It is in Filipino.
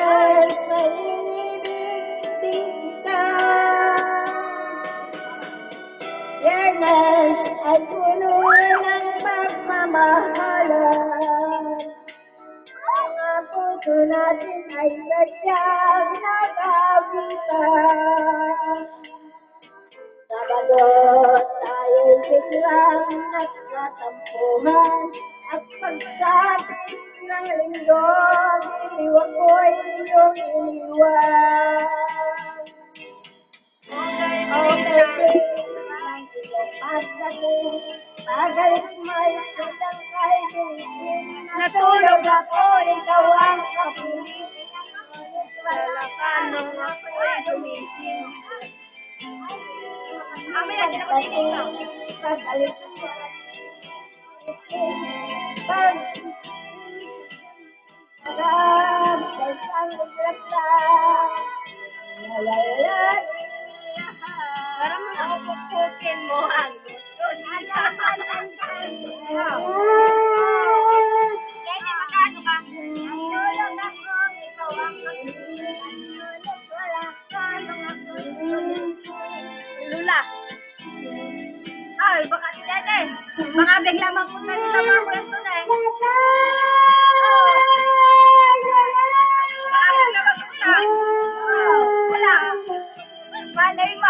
Dahil sa ibig ka, Yernes ay puno ng pagmamahalan. Mga puso natin ay sadyang nag-awitan. Sabado tayo'y biglang nagkatampuhan at pagdating ng linggo, iniwan ko'y iyong iniwan. Okay, pagdating, pagalit may sutang kaibigan. Natulog ako, ikaw ang kapiling. Lalakan nung ako'y gumising. Mamaya, pagdating, pagalit sarap sa isang iglap. Nalalat parang makukutin mo ang gusto niya. Kaya magkano ka? Tulog ako, ikaw ang kapiling. Wala ka nung ako'y gumising. Lula. Ay, baka si Dede. Baka bigla magpunta sa mga kwento na eh. Baka bigla magpunta. Wala. Malay mo.